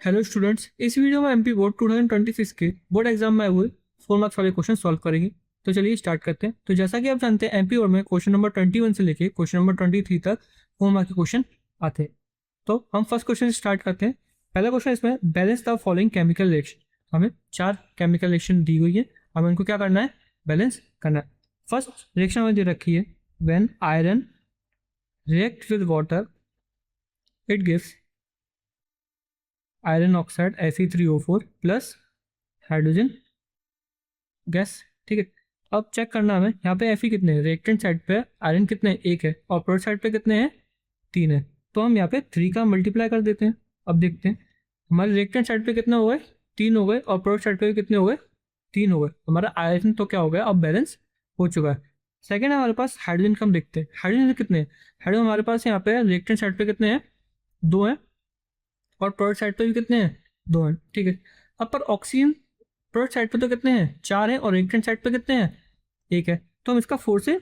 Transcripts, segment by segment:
Hello students, इस video में MP board 2026 के बोर्ड एग्जाम में आए हुए 4 मार्क्स वाले क्वेश्चन सॉल्व करेंगे। तो चलिए स्टार्ट करते हैं। तो जैसा कि आप जानते हैं, एमपी बोर्ड में क्वेश्चन नंबर 21 से लेके क्वेश्चन नंबर 23 तक 4 मार्क्स के क्वेश्चन आते हैं। तो हम फर्स्ट क्वेश्चन से स्टार्ट करते हैं। पहला क्वेश्चन इसमें, balance the following chemical reaction. हमें 4 केमिकल रिएक्शन दी हुई है, हमें इनको क्या करना है, बैलेंस करना है। फर्स्ट रिएक्शन हमें दे रखी है, when iron react with water it gives iron oxide Fe3O4 plus hydrogen gas. ठीक है, अब चेक करना हमें यहाँ पे Fe कितने हैं, रिएक्टेंट साइड पे आयरन कितने हैं, 1 है, और प्रोडक्ट साइड पे कितने हैं, 3 है। तो हम यहाँ पे 3 का मल्टीप्लाई कर देते हैं। अब देखते हैं हमारे रिएक्टेंट साइड पे कितने हो गए, 3 हो गए, और प्रोडक्ट साइड पे कितने हो गए, 3 हो गए। हमारा आयरन तो क्या हो गया, अब बैलेंस हो चुका है। सेकेंड हमारे पास हाइड्रोजन का हम देखते हैं, हाइड्रोजन कितने हैं। हाइड्रोजन हमारे पास यहाँ पे रिएक्टेंट साइड पे कितने हैं, 2 हैं, और प्रोडक्ट साइड पे भी कितने हैं, 2 हैं। ठीक है, अब पर ऑक्सीजन प्रोडक्ट साइड पे तो कितने हैं, 4 हैं, और रिएक्टेंट साइड पे कितने हैं, 1 है। तो हम इसका 4 से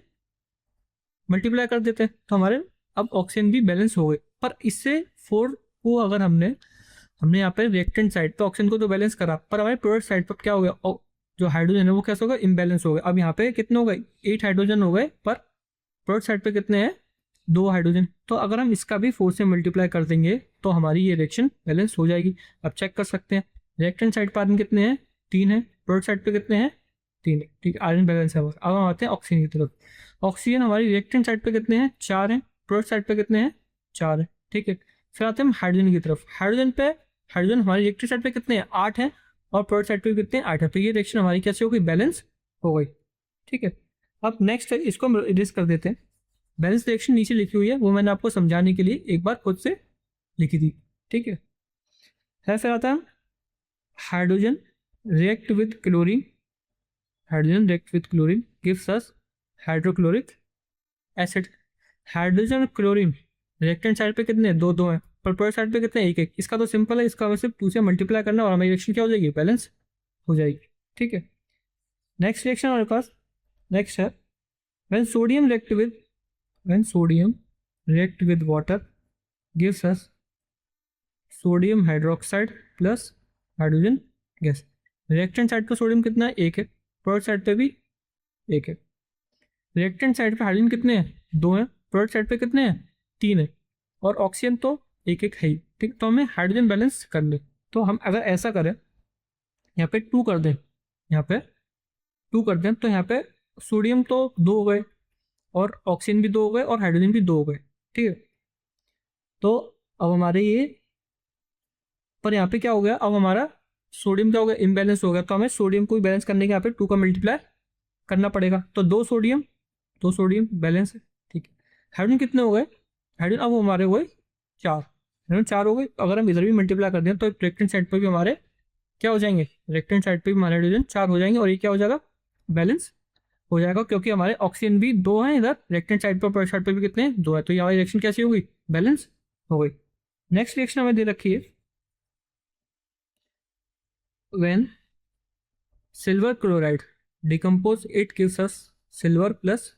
मल्टीप्लाई कर देते हैं, तो हमारे अब ऑक्सीजन भी बैलेंस हो गए। पर इससे 4 को अगर हमने यहाँ पे रिएक्टेंट साइड पे ऑक्सीजन को तो बैलेंस करा, पर हमारे प्रोडक्ट साइड पर क्या हो गया, जो हाइड्रोजन है वो कैसे होगा, इम्बैलेंस हो गया। अब यहाँ पे कितने हो गए, 8 हाइड्रोजन हो गए, पर प्रोडक्ट साइड पे कितने हैं, 2 हाइड्रोजन। तो अगर हम इसका भी 4 से मल्टीप्लाई कर देंगे तो हमारी ये रिएक्शन बैलेंस हो जाएगी। अब चेक कर सकते हैं, रिएक्टेंट साइड पर आयरन कितने हैं, 3 है, प्रोडक्ट साइड पे कितने हैं, 3 है। ठीक है, आयरन बैलेंस है। अब हम आते हैं ऑक्सीजन की तरफ। ऑक्सीजन हमारी रिएक्टेंट साइड पे कितने हैं, 4 है, प्रोडक्ट साइड पे कितने हैं, 4 है। ठीक है, फिर आते हैं हम हाइड्रोजन की तरफ। हाइड्रोजन हमारी रिएक्टेंट साइड पे कितने हैं, 8 है, और प्रोडक्ट साइड पे कितने हैं, 8 है। तो ये रिएक्शन हमारी कैसे हो गई, बैलेंस हो गई। ठीक है, अब नेक्स्ट है, इसको हम इरेज कर देते हैं। बैलेंस रिएक्शन नीचे लिखी हुई है, वो मैंने आपको समझाने के लिए एक बार खुद से लिखी थी। ठीक है, फिर आता है hydrogen react with chlorine. Hydrogen react with chlorine gives us hydrochloric acid. Hydrogen और क्लोरीन रिएक्टेंट साइड पे कितने, 2 हैं, पर प्रोडक्ट साइड पे कितने, 1। इसका तो सिंपल है, इसका हमें सिर्फ 2 से मल्टीप्लाई करना और हमारी रिएक्शन क्या हो जाएगी, बैलेंस हो जाएगी। ठीक है, नेक्स्ट रिएक्शन हमारे पास नेक्स्ट है, when sodium react with water gives us sodium hydroxide plus hydrogen gas। Reactant side पे सोडियम कितना है, 1 है, प्रोडक्ट साइड पे भी 1 है। रिएक्टेंट साइड पे हाइड्रोजन कितने हैं, 2 हैं, प्रोडक्ट साइड पे कितने हैं, 3 है, और ऑक्सीजन तो 1 है ही। ठीक, तो हमें हाइड्रोजन बैलेंस कर ले। तो हम अगर ऐसा करें, यहाँ पे 2 कर दें, यहाँ पे 2 कर दें, तो यहाँ पे सोडियम तो 2 हो गए, और ऑक्सीजन भी 2 हो गए, और हाइड्रोजन भी 2 हो गए। ठीक है, तो अब हमारे ये पर यहाँ पे क्या हो गया, अब हमारा सोडियम क्या हो गया, इम्बैलेंस हो गया। तो हमें सोडियम को बैलेंस करने के यहाँ पे 2 का मल्टीप्लाई करना पड़ेगा। तो 2 सोडियम बैलेंस है। ठीक है, हाइड्रोजन कितने हो गए, हाइड्रोजन अब हमारे हुए 4, हाइड्रोजन 4 हो गए। अगर हम इधर भी मल्टीप्लाई कर दें तो रिएक्टेंट साइड पर भी हमारे क्या हो जाएंगे, रिएक्टेंट साइड पर भी हमारे हाइड्रोजन 4 हो जाएंगे, और ये क्या हो जाएगा, बैलेंस हो जाएगा, क्योंकि हमारे ऑक्सीजन भी 2 हैं इधर, रिएक्टेंट साइड पर, प्रोडक्ट साइड पर भी कितने हैं, 2 है। तो ये हमारी रिएक्शन कैसी हो गई, बैलेंस हो गई। नेक्स्ट रिएक्शन हमें दे रखी है, when silver chloride decompose it gives us silver plus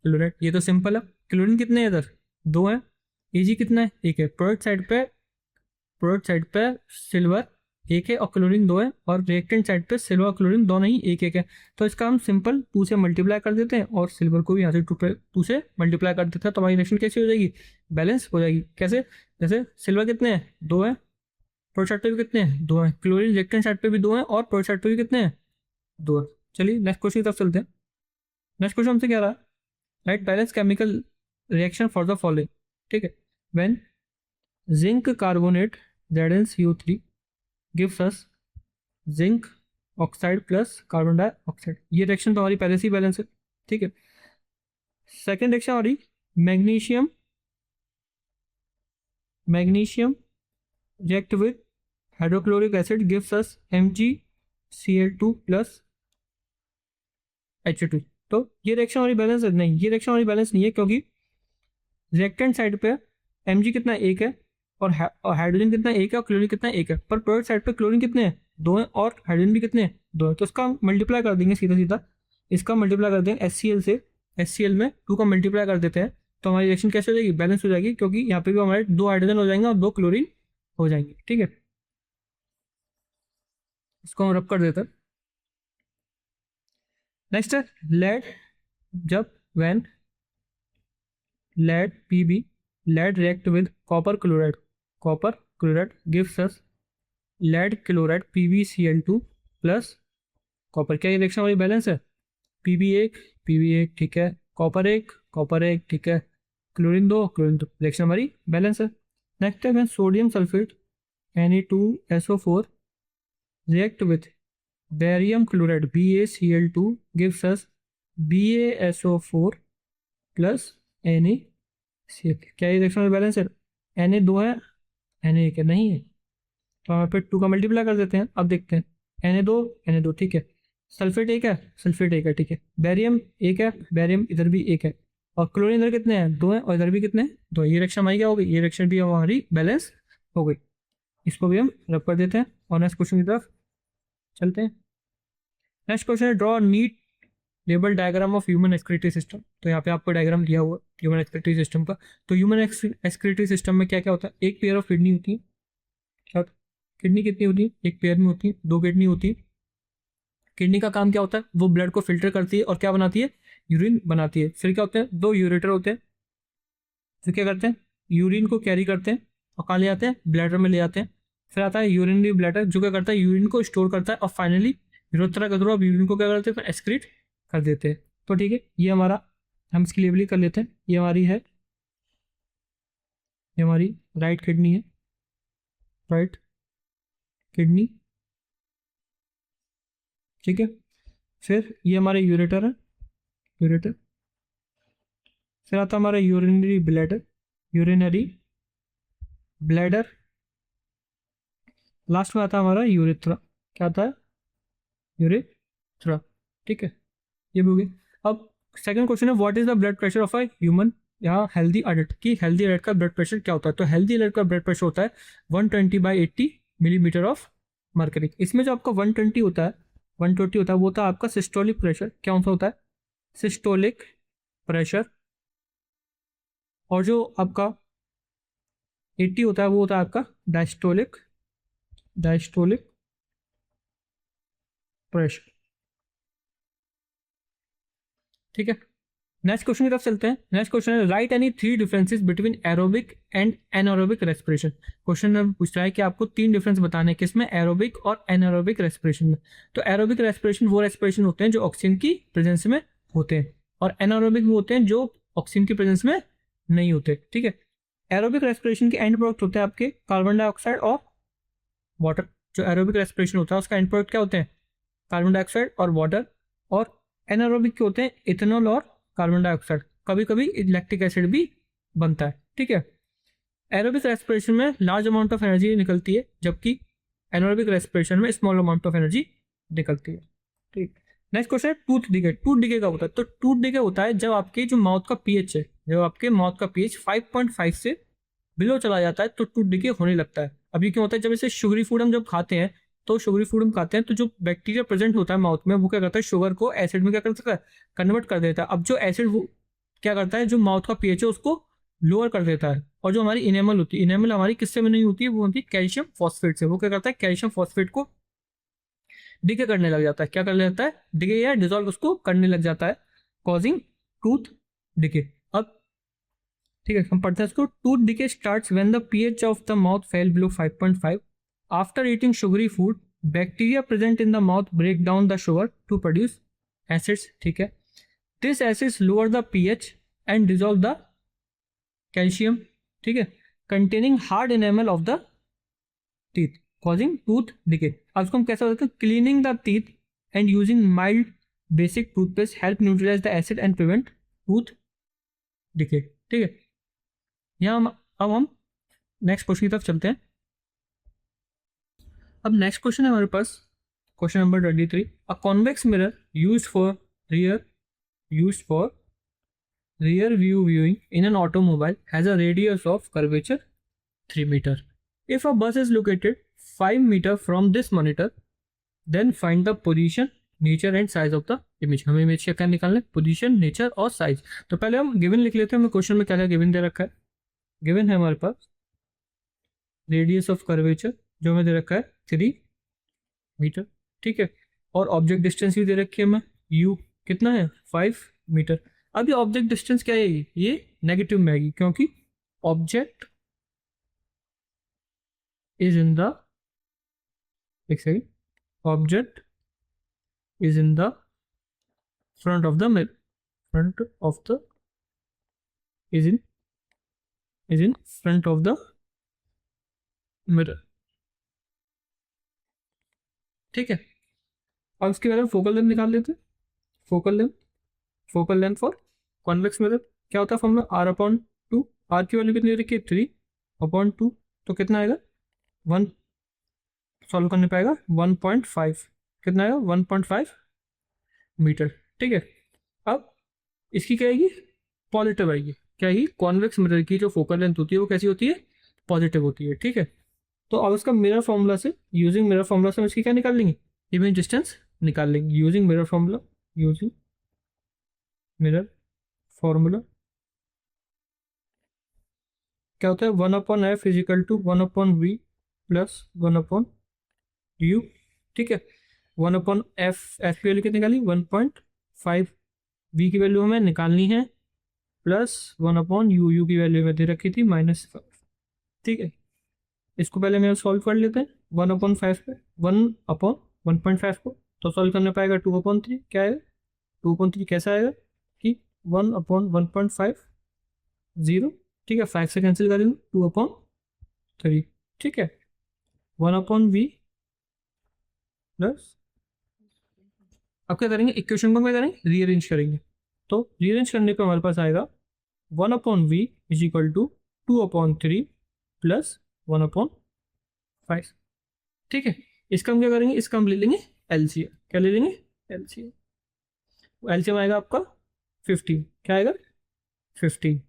chloride. ये तो सिंपल है, क्लोरीन कितने हैं इधर, 2 है, Ag कितना है, 1 है, प्रोडक्ट साइड पे सिल्वर 1 है और क्लोरीन 2 है, और रिएक्टेंट साइड पे सिल्वर और क्लोरीन दोनों ही 1 है। तो इसका हम सिंपल 2 से मल्टीप्लाई कर देते हैं, और सिल्वर को भी यहाँ से 2 से मल्टीप्लाई कर देते हैं। तो हमारी रिएक्शन कैसी हो जाएगी, बैलेंस हो जाएगी। कैसे, जैसे सिल्वर कितने हैं, 2 है, प्रोडक्ट साइड पे भी कितने हैं, 2 हैं, क्लोरीन रिएक्टेंट साइड पे भी 2 हैं, और प्रोडक्ट साइड पे भी कितने हैं, 2 हैं। चलिए नेक्स्ट क्वेश्चन की तरफ चलते हैं। नेक्स्ट क्वेश्चन हमसे क्या रहा, right balance chemical reaction for the following. ठीक है, when zinc carbonate ZnCO3 gives us zinc oxide plus carbon dioxide. ये रिएक्शन तो हमारी पहले से ही बैलेंस है। ठीक है, सेकेंड रिएक्शन हमारी magnesium react with hydrochloric acid gives us MgCl2 plus H2। तो ये रिएक्शन हमारी बैलेंस है, नहीं ये रिएक्शन हमारी बैलेंस नहीं है, क्योंकि रिएक्टेंट साइड पे Mg कितना 1 है, और हाइड्रोजन कितना 1 है, और क्लोरीन कितना 1 है, पर प्रोडक्ट साइड पे क्लोरीन कितने हैं, 2 हैं, और हाइड्रोजन भी कितने हैं, 2 हैं। तो इसका मल्टीप्लाई कर देंगे सीधा, इसका मल्टीप्लाई कर देंगे HCl से, HCl में 2 का मल्टीप्लाई कर देते हैं, तो हमारी रिएक्शन कैसे हो जाएगी, बैलेंस हो जाएगी, क्योंकि यहाँ पे भी हमारे 2 हाइड्रोजन हो जाएंगे और 2 क्लोरीन हो जाएंगे। ठीक है, इसको हम रब कर देते हैं। नेक्स्ट है लेड, जब when lead Pb, lead react with copper chloride gives us lead chloride PbCl2 plus copper. क्या ये रिएक्शन हमारी बैलेंस है? Pb1 ठीक है, कॉपर एक ठीक है, क्लोरीन 2 रिएक्शन हमारी बैलेंस है। नेक्स्ट है sodium sulphate Na2SO4 react with barium chloride BaCl2 gives us BaSO4 plus Na। क्या ये रिएक्शन बैलेंस है? Na2 है, Na1 है, नहीं है, तो हम यहाँ पे 2 का मल्टीप्लाई कर देते हैं। अब देखते हैं Na2 ठीक है, सल्फेट एक है ठीक है, बैरियम एक है, बैरियम इधर भी एक है, और क्लोरीन इधर कितने हैं? 2 हैं, और इधर भी कितने हैं? 2। ये रिएक्शन हमारी क्या हो गई? ये रिएक्शन भी हमारी बैलेंस हो गई। इसको भी हम रब कर देते हैं और नेक्स्ट क्वेश्चन की तरफ चलते हैं। नेक्स्ट क्वेश्चन है draw NEET label diagram of human excretory system. तो यहाँ पे आपको डायग्राम दिया हुआ ह्यूमन एक्सक्रीटरी सिस्टम का। तो ह्यूमन एक्सक्रीटरी सिस्टम में क्या क्या होता है? एक पेयर ऑफ किडनी होती है। क्या किडनी कितनी होती है? एक पेयर में होती है, 2 किडनी होती है। किडनी का काम क्या होता है? वो ब्लड को फिल्टर करती है और क्या बनाती है? यूरिन बनाती है। फिर क्या होते हैं? 2 यूरेटर होते हैं, फिर क्या करते हैं? यूरिन को कैरी करते हैं और कहाँ ले आते हैं? ब्लैडर में ले आते हैं। फिर आता है यूरिनरी ब्लैडर, जो क्या करता है? यूरिन को स्टोर करता है, और फाइनली यूरोथ्रा के थ्रू अब यूरिन को क्या करते हैं? फिर एक्सक्रीट कर देते हैं। तो ठीक है, ये हमारा, हम इसकी लेबलिंग कर लेते हैं। ये हमारी है, ये हमारी राइट किडनी है, राइट किडनी ठीक है। फिर ये हमारे यूरेटर है, यूरेटर। फिर आता है हमारा urinary bladder, urinary bladder. Last में आता है हमारा यूरेथ्रा। क्या आता है? यूरेथ्रा ठीक है, ये भी हो गई। अब सेकंड क्वेश्चन है what is the blood pressure of a human, यहाँ हेल्दी अडल्ट की, हेल्दी अडल्ट का ब्लड प्रेशर क्या होता है? तो हेल्दी अडल्ट का ब्लड प्रेशर होता है 120/80 मिलीमीटर ऑफ मर्करी। इसमें जो आपका 120 होता है, 120 होता है, वो होता है आपका सिस्टोलिक प्रेशर। क्या सा होता है? Systolic pressure. और जो आपका 80 होता है वो होता है आपका डायस्टोलिक प्रेशर ठीक है। नेक्स्ट क्वेश्चन की तरफ चलते हैं। नेक्स्ट क्वेश्चन है right any 3 differences between aerobic and anaerobic respiration. Question में पूछ रहा है कि आपको 3 डिफरेंस बताने हैं, किसमें? एरोबिक और एनारोबिक रेस्पिरेशन में। तो एरोबिक रेस्पिरेशन वो रेस्पिरेशन होते हैं जो ऑक्सीजन की प्रेजेंस में होते हैं, और एनारोबिक वो होते हैं जो ऑक्सीजन की प्रेजेंस में नहीं होते ठीक है। एरोबिक रेस्पिरेशन के एंड प्रोडक्ट होते हैं आपके कार्बन डाइऑक्साइड और वाटर। जो एरोबिक रेस्पिरेशन होता है उसका एंड प्रोडक्ट क्या होते हैं? कार्बन डाइऑक्साइड और वाटर। और एनारोबिक के होते हैं इथेनॉल और कार्बन डाइऑक्साइड, कभी कभी लैक्टिक एसिड भी बनता है ठीक है। एरोबिक रेस्पिरेशन में लार्ज अमाउंट ऑफ एनर्जी निकलती है, जबकि एनारोबिक रेस्पिरेशन में स्मॉल अमाउंट ऑफ एनर्जी निकलती है ठीक। नेक्स्ट क्वेश्चन है टूथ डिके। टूथ डिके का होता है, तो टूथ डिके होता है जब आपके जो माउथ का पीएच है, जब आपके माउथ का पीएच 5.5 से बिलो चला जाता है तो टूथ डिके होने लगता है। अभी क्यों होता है? जब इसे शुगरी फूड हम जब खाते हैं, तो शुगरी फूड हम खाते हैं तो जो बैक्टीरिया प्रेजेंट होता है माउथ में, वो क्या करता है? शुगर को एसिड में क्या कर सकता है? कन्वर्ट कर देता है। अब जो एसिड वो क्या करता है? जो माउथ का पीएच है उसको लोअर कर देता है। और जो हमारी इनेमल होती है, इनेमल हमारी किससे बनी होती है? वो होती है कैल्शियम फॉस्फेट से। वो क्या करता है? कैल्शियम फॉस्फेट को डिके करने लग जाता है। क्या करने लगता है? डिके या डिजोल्व उसको करने लग जाता है, कॉजिंग टूथ डिके। अब ठीक है, हम पढ़ते हैं इसको। Tooth decay starts when the pH of the mouth fell below 5.5 after eating sugary food. Bacteria present in the mouth break down the sugar to produce acids ठीक है। This acids lower the pH and dissolve the calcium ठीक है, containing hard enamel of the teeth, causing tooth decay. अब इसको हम कैसे बताते हैं? Cleaning the teeth and using mild basic toothpaste help neutralise the acid and prevent tooth decay ठीक है। यहाँ अब हम नेक्स्ट क्वेश्चन की तरफ चलते हैं। अब नेक्स्ट क्वेश्चन है हमारे पास, question number 23। A convex mirror used for rear view viewing in an automobile has a radius of curvature 3 meter. If a bus is located 5 meter from this monitor, then find the position, nature and size of the image. हमें image का क्या निकालना है? Position, nature और size. तो पहले हम given लिख लेते हैं। हमें क्वेश्चन में क्या क्या गिवन दे रखा है? गिवन है हमारे पास रेडियस ऑफ कर्वेचर जो हमें दे रखा है 3 मीटर, ठीक है। और ऑब्जेक्ट डिस्टेंस भी दे रखी है हमें, यू कितना है 5 मीटर। अब ये ऑब्जेक्ट डिस्टेंस क्या है, ये नेगेटिव में आएगी क्योंकि ऑब्जेक्ट इज इन द, एक second, object is in the front of the mirror, front of the, is in front of the mirror, ठीक है। अब इसके बाद फोकल लेंथ निकाल लेते हैं। Focal length for convex mirror क्या होता है फॉर्मूला, R/2। आर की वैल्यू कितनी रखी है 3/2, तो कितना आएगा 1, सॉल्व करने पाएगा 1.5, कितना आएगा 1.5 मीटर, ठीक है। अब इसकी क्या आएगी, पॉजिटिव आएगी, क्या आएगी, कॉन्वेक्स मिरर की जो फोकल लेंथ होती है वो कैसी होती है, पॉजिटिव होती है, ठीक है। तो अब इसका मिरर फॉर्मूला से, यूजिंग मिरर फॉर्मूला से हम इसकी क्या निकाल लेंगे, इमेज डिस्टेंस निकाल लेंगे using mirror formula. Using mirror formula क्या होता है, 1/f is equal to 1/v plus 1/u, ठीक है। 1/f, एफ की वैल्यू कितनी निकाली 1.5, v की वैल्यू हमें निकालनी है प्लस 1/u, u की वैल्यू में दे रखी थी -5, ठीक है। इसको पहले मैं सॉल्व कर लेते हैं 1/5 पे, 1/1.5 को, तो सॉल्व करने पाएगा 2/3, क्या आएगा 2/3 कैसा आएगा कि 1/1.5, 0, ठीक है। 5 से कैंसिल करेंगे 2/3, ठीक है। 1/v प्लस, अब क्या करेंगे, इक्वेशन को क्या करेंगे, रीअरेंज करेंगे। तो रीअरेंज करने पर हमारे पास आएगा 1/v is equal to 2/3 plus 1/5, ठीक है। इसका हम क्या करेंगे, इसका हम ले लेंगे एलसीएम, क्या ले लेंगे एलसीएम। एलसीएम आएगा आपका 15, क्या आएगा 15,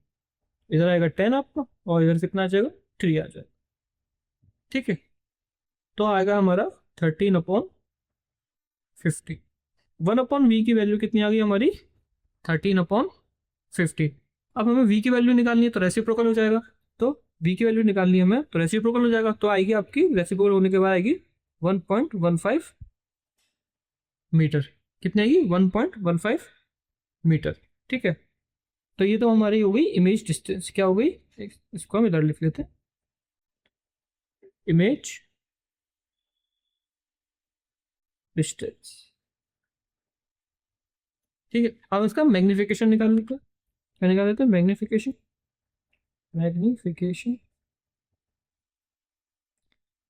इधर आएगा 10 आपका, और इधर कितना आ जाएगा 3 आ जाएगा, ठीक है। तो आएगा हमारा 13/50। 1/v की वैल्यू कितनी आ गई हमारी 13/50। अब हमें v की वैल्यू निकालनी है तो रेसिप्रोकल हो जाएगा, तो v की वैल्यू निकालनी है हमें तो रेसिप्रोकल हो जाएगा, तो आएगी आपकी रेसिप्रोकल होने के बाद आएगी 1.15 मीटर, कितनी आएगी 1.15 मीटर, ठीक है। तो ये तो हमारी हो गई इमेज डिस्टेंस, क्या हो गई, इसको हम इधर लिख लेते हैं, इमेज डिस्टेंस, ठीक है। अब इसका मैग्निफिकेशन निकाल लेते हैं, क्या निकाल लेते हैं, मैग्निफिकेशन,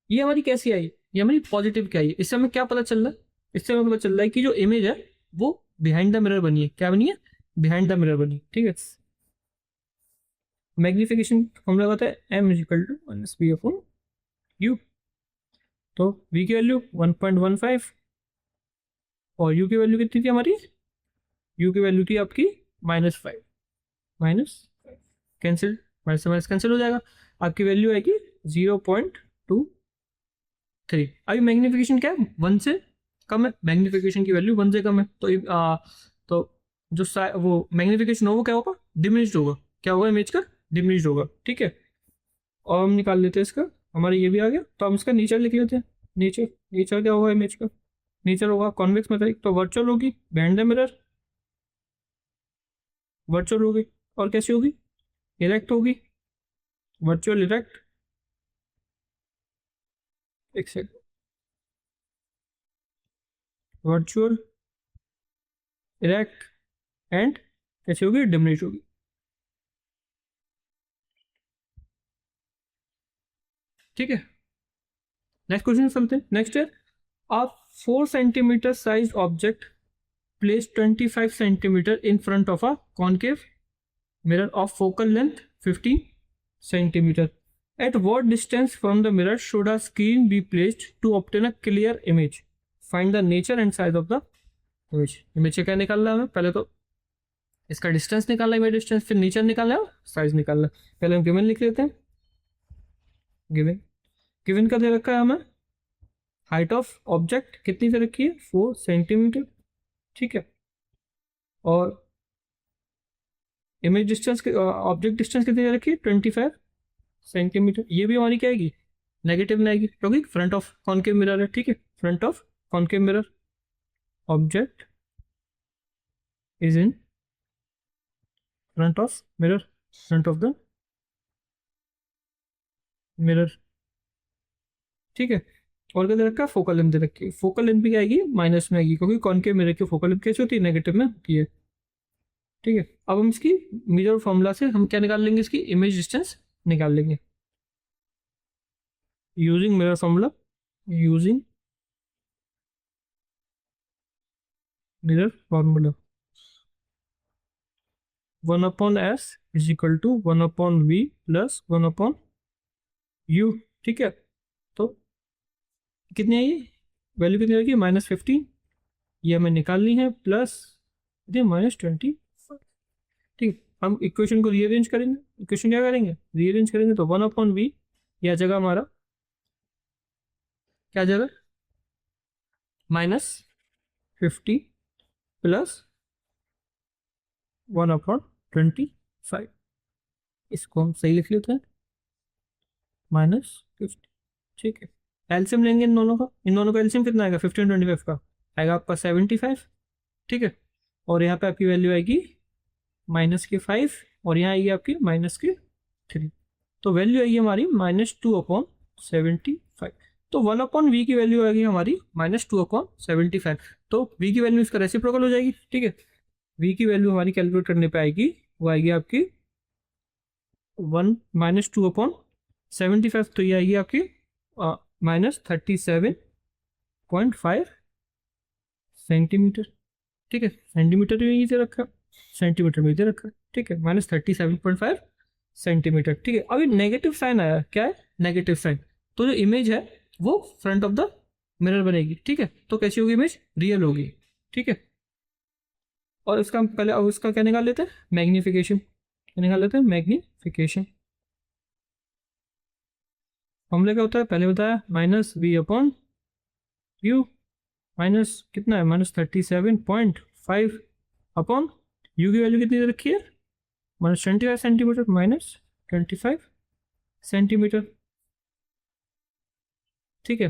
ये हमारी कैसी आई, ये हमारी पॉजिटिव क्या आई, इससे हमें क्या पता चल रहा है, इससे हमें पता चल रहा है कि जो इमेज है वो बिहाइंड द मिरर बनी है, क्या बनी है, बिहाइंड द मिरर बनी, ठीक है। मैग्निफिकेशन फॉर्मूला होता है m is equal to -b/u, तो v की वैल्यू 1.15 और u की वैल्यू कितनी थी हमारी, u की वैल्यू थी आपकी -5, कैंसिल, माइनस से माइनस कैंसिल हो जाएगा, आपकी वैल्यू आएगी 0.23। अभी मैग्निफिकेशन क्या है, 1 से कम है, मैग्निफिकेशन की वैल्यू 1 से कम है, तो जो वो मैग्निफिकेशन हो वो क्या होगा, डिमिनिश्ड होगा, क्या होगा इमेज का, डिमिनिश्ड होगा, ठीक है। और हम निकाल लेते हैं इसका, हमारा ये भी आ गया, तो हम इसका नेचर लिख लेते हैं। नेचर क्या होगा इमेज का, नेचर होगा कॉन्वेक्स मेथड, तो वर्चुअल होगी बिहाइंड द मिरर, वर्चुअल होगी, और कैसी होगी, इरेक्ट होगी, वर्चुअल इरेक्ट, एक सेकंड, वर्चुअल इरेक्ट एंड कैसी होगी, डिमिनिश होगी, ठीक है। नेक्स्ट क्वेश्चन चलते हैं, नेक्स्ट है, आप 4 centimetre size object place 25 centimetre in front of a concave mirror of focal length 15 centimeter. At what distance from the mirror should a screen be placed to obtain a clear image? Find the nature and size of the image. Image से क्या निकालना है हमें, पहले तो इसका distance निकालना है, डिस्टेंस, फिर नेचर निकालना है, साइज निकालना है। पहले हम गिवन लिख लेते हैं, गिवन का दे रखा है हमें, हाइट ऑफ ऑब्जेक्ट कितनी दे रखी है 4 सेंटीमीटर, ठीक है। और इमेज डिस्टेंस, ऑब्जेक्ट डिस्टेंस कितनी दे रखी है 25 सेंटीमीटर। ये भी हमारी क्या आएगी, नेगेटिव में आएगी क्योंकि फ्रंट ऑफ कॉन्केव मिरर है, ठीक है, front of concave mirror, object is in front of mirror, front of the mirror, ठीक है। और क्या दे रखा है, फोकल लेंथ दे रखी है, फोकल लेंथ भी क्या आएगी, माइनस में आएगी, क्योंकि कॉनकेव मिरर की फोकल लेंथ कैसे होती है, नेगेटिव में होती है, ठीक है। अब हम इसकी मिरर फॉर्मूला से हम क्या निकाल लेंगे, इसकी इमेज डिस्टेंस निकाल लेंगे using mirror formula, using mirror formula 1/s is equal to 1/v plus 1/u, ठीक है। तो कितनी आई, वैल्यू कितनी आएगी, -15, ये हमें निकालनी है, प्लस -20, ठीक है। हम इक्वेशन को रीअरेंज करेंगे, इक्वेशन क्या करेंगे, रीअरेंज करेंगे, तो 1/v यह जगह हमारा क्या जगह, -50 प्लस 1/25, इसको हम सही लिख लेते हैं, -50, ठीक है। एलसीएम लेंगे इन दोनों का, इन दोनों का एलसीएम कितना आएगा, 15/25 का आएगा आपका 75, ठीक है। और यहाँ पे आपकी वैल्यू आएगी -5, और यहाँ आएगी आपकी -3, तो वैल्यू आएगी हमारी -2/75। तो 1/v की वैल्यू आएगी हमारी -2/75, तो v की वैल्यू इसका रेसिप्रोकल हो जाएगी, ठीक है। v की वैल्यू हमारी कैलकुलेट करने पे आएगी, वो आएगी आपकी 2/75, तो ये आएगी आपकी -37.5 सेंटीमीटर, ठीक है। सेंटीमीटर में ही दे रखा है, सेंटीमीटर में दे रखा है, ठीक है, -37.5 सेंटीमीटर, ठीक है। अभी नेगेटिव साइन आया, क्या है, नेगेटिव साइन, तो जो इमेज है वो फ्रंट ऑफ द मिरर बनेगी, ठीक है। तो कैसी होगी इमेज, रियल होगी, ठीक है। और इसका पहले, अब इसका क्या निकाल लेते हैं, मैग्निफिकेशन, क्या निकाल लेते हैं, मैग्निफिकेशन। फॉर्मूला क्या होता है, पहले बताया, -v/u, माइनस कितना है, -37.5 अपॉन u की वैल्यू कितनी दे रखी है, -25 सेंटीमीटर, -25 सेंटीमीटर, ठीक है।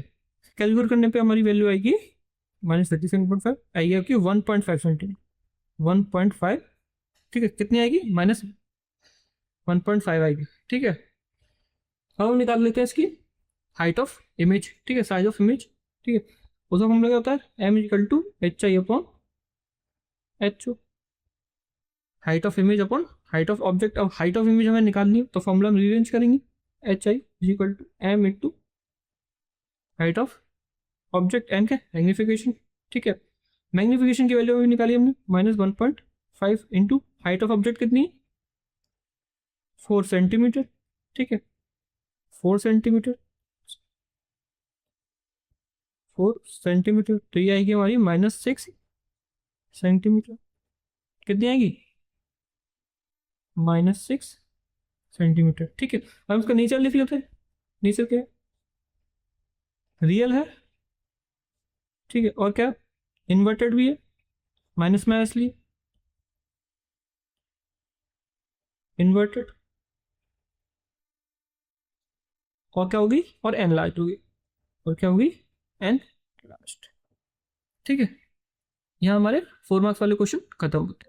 कैलकुलेट करने पे हमारी वैल्यू आएगी -37.5, आएगी आपकी 1.5 सेंटीमीटर, 1.5, ठीक है। कितनी आएगी, -1.5 आएगी, ठीक है। अब हम निकाल लेते हैं इसकी हाइट ऑफ इमेज, ठीक है, साइज ऑफ इमेज, ठीक है। उसका फॉर्मूला क्या होता है, m = hi/ho, height of image upon height of object. अब हाइट ऑफ इमेज हमें निकालनी है, तो फॉर्मूला हम रीअरेंज करेंगे, hi = m × height of object, M क्या, मैग्निफिकेशन, ठीक है। मैग्निफिकेशन की वैल्यू भी निकाली हमने, -1.5 इंटू हाइट ऑफ ऑब्जेक्ट कितनी, 4 सेंटीमीटर, ठीक है, 4 सेंटीमीटर, 4 सेंटीमीटर, तो ये आएगी हमारी -6 सेंटीमीटर, कितनी आएगी, -6 सेंटीमीटर, ठीक है। हम इसका नेचर लिख लेते हैं, नेचर क्या है, रियल है, ठीक है, और क्या, इन्वर्टेड भी है, माइनस में इसलिए इन्वर्टेड, और क्या होगी, और एनलार्ज होगी, और क्या होगी, एनलार्ज, ठीक है। यहाँ हमारे 4 मार्क्स वाले क्वेश्चन खत्म होते हैं।